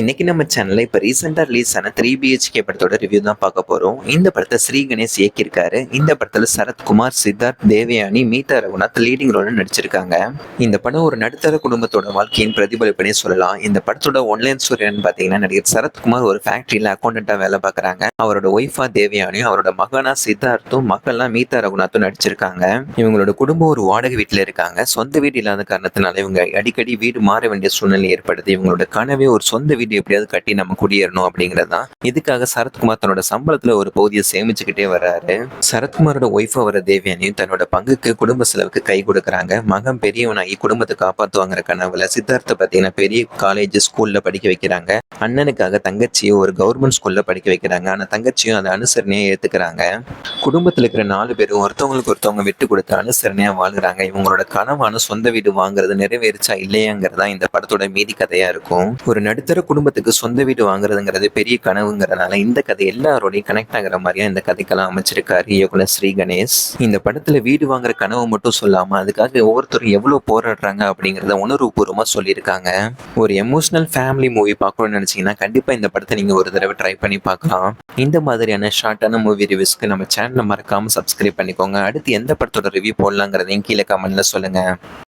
இன்னைக்கு நம்ம சேனல்ல இப்ப ரீசெண்டா ரிலீஸ் ஆன 3 பிஹெச்கே படத்தோட ரிவ்யூ தான் பார்க்க போறோம். இந்த படத்தை ஸ்ரீ கணேஷ் இயக்கியிருக்காரு. இந்த படத்துல சரத்குமார், சித்தார்த், தேவயானி, மீதா ரகுநாத் லீடிங் ரோல்ல நடிச்சிருக்காங்க. இந்த படம் ஒரு நடுத்தர குடும்பத்தோட வாழ்க்கையின் பிரதிபலிப்புனே சொல்லலாம். இந்த படத்தோட ஒன்லைன் ஸ்டோரி பாத்தீங்கன்னா, நடிகர் சரத்குமார் ஒரு ஃபேக்டரியில அக்கௌண்டன்டா வேலை பார்க்கறாங்க. அவரோட ஒய்ஃபா தேவயானியும், அவரோட மகனா சித்தார்த்தும், மகள்லாம் மீதா ரகுநாத்தும் நடிச்சிருக்காங்க. இவங்களோட குடும்பம் ஒரு வாடகை வீட்டுல இருக்காங்க. சொந்த வீடு இல்லாத காரணத்தினால இவங்க அடிக்கடி வீடு மாற வேண்டிய சூழ்நிலை ஏற்படுது. இவங்களோட கனவே ஒரு சொந்த வீடு எப்படியாவது கட்டி நம்ம குடியேறணும் அப்படிங்கிறது தான். இதுக்காக சரத்குமார் தன்னோட சம்பளத்துல ஒரு பகுதியை சேமிச்சுக்கிட்டே வர்றாரு. சரத்குமாரோட ஒய்ஃபா வர தேவயானியும் தன்னோட பங்குக்கு குடும்ப செலவுக்கு கை கொடுக்கறாங்க. மகன் பெரியவனாகி குடும்பத்தை காப்பாத்துவாங்கிற கனவுல சித்தார்த்த பாத்தீங்கன்னா பெரிய காலேஜ் ஸ்கூல்ல படிக்க வைக்கிறாங்க. அண்ணனுக்காக தங்கச்சியும் ஒரு கவர்மெண்ட் ஸ்கூல்ல படிக்க வைக்கிறாங்க. ஆனா தங்கச்சியும் அதை அனுசரணையா ஏத்துக்கிறாங்க. குடும்பத்துல இருக்கிற 4 பேரும் ஒருத்தவங்களுக்கு ஒருத்தவங்க விட்டு கொடுத்து அனுசரணையா வாழ்கிறாங்க. இவங்களோட கனவான சொந்த வீடு வாங்குறது நிறைவேறிச்சா இல்லையாங்கிறதா இந்த படத்தோட மீதி கதையா இருக்கும். ஒரு நடுத்தர குடும்பத்துக்கு சொந்த வீடு வாங்குறதுங்கிறது பெரிய கனவுங்கிறதுனால இந்த கதை எல்லாரோடையும் கனெக்ட் ஆகிற மாதிரியா இந்த கதைக்கெல்லாம் அமைச்சிருக்காரு இயக்குனர் ஸ்ரீ கணேஷ். இந்த படத்துல வீடு வாங்குற கனவு மட்டும் சொல்லாம அதுக்காக ஒவ்வொருத்தரும் எவ்வளவு போராடுறாங்க அப்படிங்கறத உணர்வுபூர்வமா சொல்லியிருக்காங்க. ஒரு எமோஷனல் ஃபேமிலி மூவி பார்க்கணும்னு நினைச்சீங்கன்னா கண்டிப்பா இந்த படத்தை நீங்க ஒரு தடவை ட்ரை பண்ணி பார்க்கலாம். இந்த மாதிரியான ஷார்ட்டான மூவி ரிவ்யூஸ்க்கு நம்ம சேனலை மறக்காம சப்ஸ்கிரைப் பண்ணிக்கோங்க. அடுத்து எந்த படத்தோட ரிவ்யூ போடலாங்கிறதையும் கீழே கமெண்ட்ல சொல்லுங்க.